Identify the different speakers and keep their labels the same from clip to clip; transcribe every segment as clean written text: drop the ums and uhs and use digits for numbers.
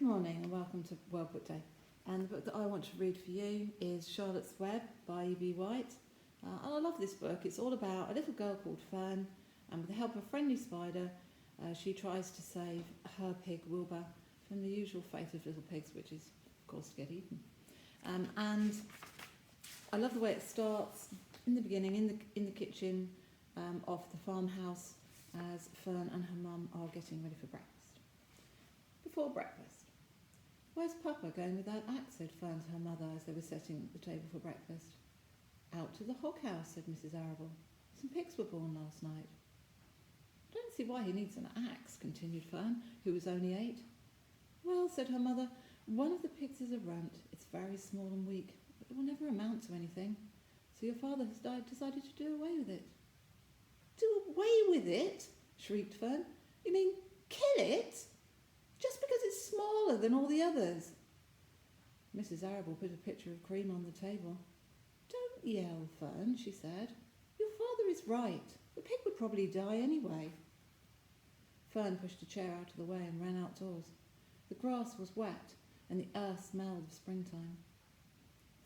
Speaker 1: Good morning and welcome to World Book Day. And the book that I want to read for you is Charlotte's Web by E.B. White. And I love this book. It's all about a little girl called Fern, and with the help of a friendly spider, she tries to save her pig Wilbur from the usual fate of little pigs, which is, of course, to get eaten. And I love the way it starts in the beginning, in the kitchen of the farmhouse, as Fern and her mum are getting ready for breakfast. Before breakfast. "Where's Papa going with that axe?" said Fern to her mother as they were setting the table for breakfast. "Out to the hog house," said Mrs. Arable. "Some pigs were born last night." "I don't see why he needs an axe," continued Fern, who was only 8. "Well," said her mother, "one of the pigs is a runt. It's very small and weak, but it will never amount to anything. So your father has decided to do away with it." "Do away with it?" shrieked Fern. "You mean kill it? Just because it's smaller than all the others?" Mrs. Arable put a pitcher of cream on the table. "Don't yell, Fern," she said. "Your father is right. The pig would probably die anyway." Fern pushed a chair out of the way and ran outdoors. The grass was wet and the earth smelled of springtime.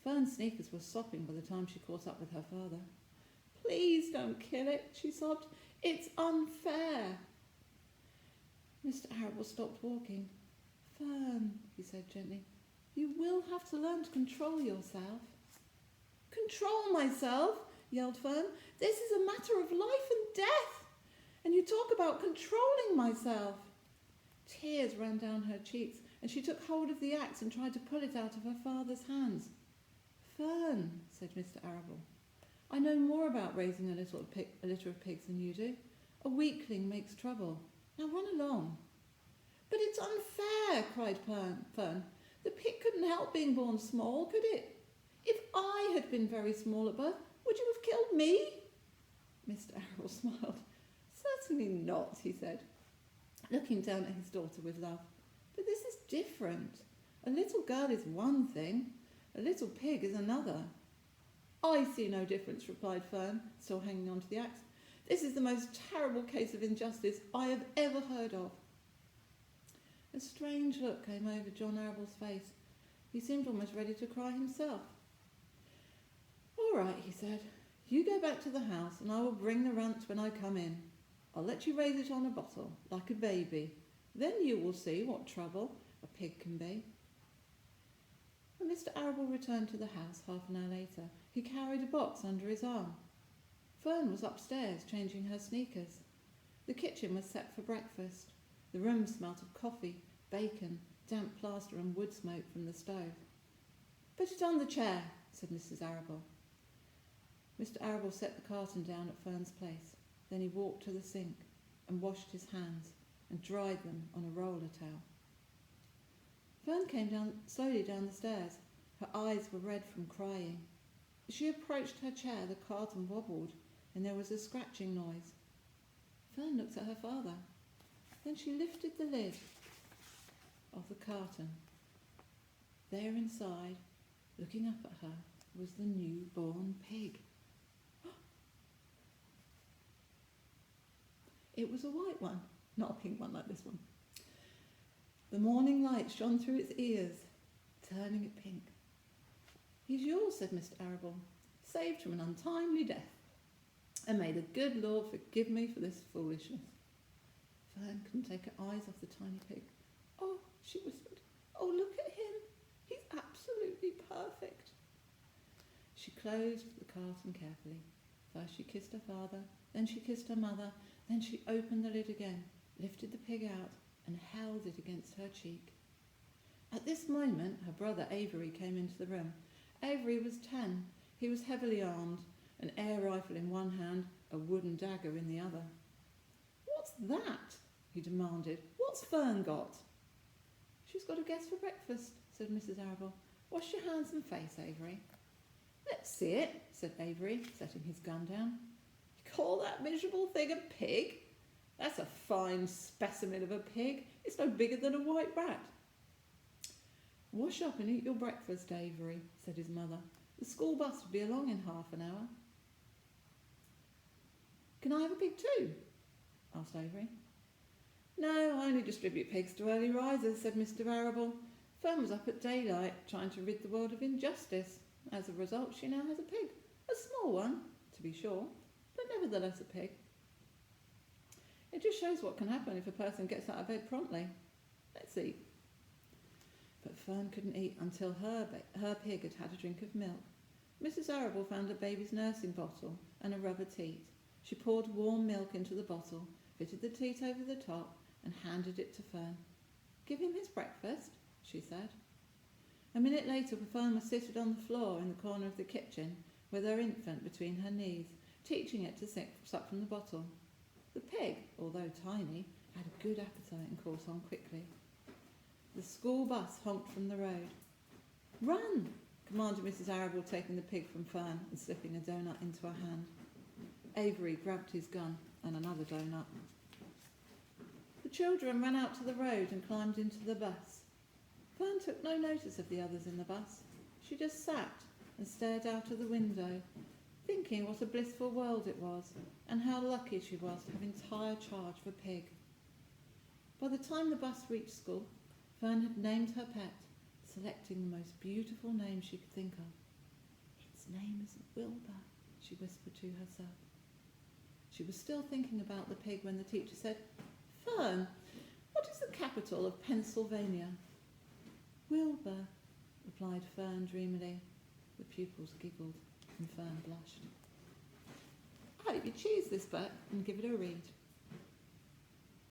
Speaker 1: Fern's sneakers were sopping by the time she caught up with her father. "Please don't kill it," she sobbed. "It's unfair." Mr. Arable stopped walking. "Fern," he said gently, "you will have to learn to control yourself." "Control myself?" yelled Fern. "This is a matter of life and death. And you talk about controlling myself." Tears ran down her cheeks, and she took hold of the axe and tried to pull it out of her father's hands. "Fern," said Mr. Arable, "I know more about raising a litter of pigs than you do. A weakling makes trouble. Now run along." "But it's unfair," cried Fern. "The pig couldn't help being born small, could it? If I had been very small at birth, would you have killed me?" Mr. Arable smiled. "Certainly not," he said, looking down at his daughter with love. "But this is different. A little girl is one thing, a little pig is another." "I see no difference," replied Fern, still hanging on to the axe. "This is the most terrible case of injustice I have ever heard of." A strange look came over John Arable's face. He seemed almost ready to cry himself. "All right," he said. "You go back to the house and I will bring the runt when I come in. I'll let you raise it on a bottle, like a baby. Then you will see what trouble a pig can be." When Mr. Arable returned to the house half an hour later, he carried a box under his arm. Fern was upstairs changing her sneakers. The kitchen was set for breakfast. The room smelt of coffee, bacon, damp plaster and wood smoke from the stove. "Put it on the chair," said Mrs. Arable. Mr. Arable set the carton down at Fern's place. Then he walked to the sink and washed his hands and dried them on a roller towel. Fern came slowly down the stairs. Her eyes were red from crying. As she approached her chair, the carton wobbled and there was a scratching noise. Fern looked at her father. Then she lifted the lid of the carton. There inside, looking up at her, was the newborn pig. It was a white one, not a pink one like this one. The morning light shone through its ears, turning it pink. "He's yours," said Mr. Arable, "saved from an untimely death. And may the good Lord forgive me for this foolishness." Fern couldn't take her eyes off the tiny pig. "Oh," she whispered, "oh, look at him. He's absolutely perfect." She closed the carton carefully. First she kissed her father, then she kissed her mother, then she opened the lid again, lifted the pig out and held it against her cheek. At this moment her brother Avery came into the room. Avery was 10. He was heavily armed, an air rifle in one hand, a wooden dagger in the other. "What's that?" he demanded. "What's Fern got?" "She's got a guest for breakfast," said Mrs. Arable. "Wash your hands and face, Avery." "Let's see it," said Avery, setting his gun down. "You call that miserable thing a pig? That's a fine specimen of a pig. It's no bigger than a white rat." "Wash up and eat your breakfast, Avery," said his mother. "The school bus will be along in half an hour." "Can I have a pig too?" asked Avery. No, I only distribute pigs to early risers, said Mr. Arable. Fern was up at daylight, trying to rid the world of injustice. As a result, she now has a pig. A small one, to be sure, but nevertheless a pig. It just shows what can happen if a person gets out of bed promptly. Let's eat. But Fern couldn't eat until her pig had had a drink of milk. Mrs. Arable found a baby's nursing bottle and a rubber teat. She poured warm milk into the bottle, fitted the teat over the top, and handed it to Fern. Give him his breakfast, she said. A minute later, Fern was seated on the floor in the corner of the kitchen with her infant between her knees, teaching it to suck from the bottle. The pig, although tiny, had a good appetite and caught on quickly. The school bus honked from the road. Run, commanded Mrs. Arable, taking the pig from Fern and slipping a doughnut into her hand. Avery grabbed his gun and another doughnut. The children ran out to the road and climbed into the bus. Fern took no notice of the others in the bus. She just sat and stared out of the window, thinking what a blissful world it was and how lucky she was to have entire charge of a pig. By the time the bus reached school, Fern had named her pet, selecting the most beautiful name she could think of. Its name is Wilbur, she whispered to herself. She was still thinking about the pig when the teacher said, Fern, what is the capital of Pennsylvania? Wilbur, replied Fern dreamily. The pupils giggled and Fern blushed. I hope you choose this book and give it a read.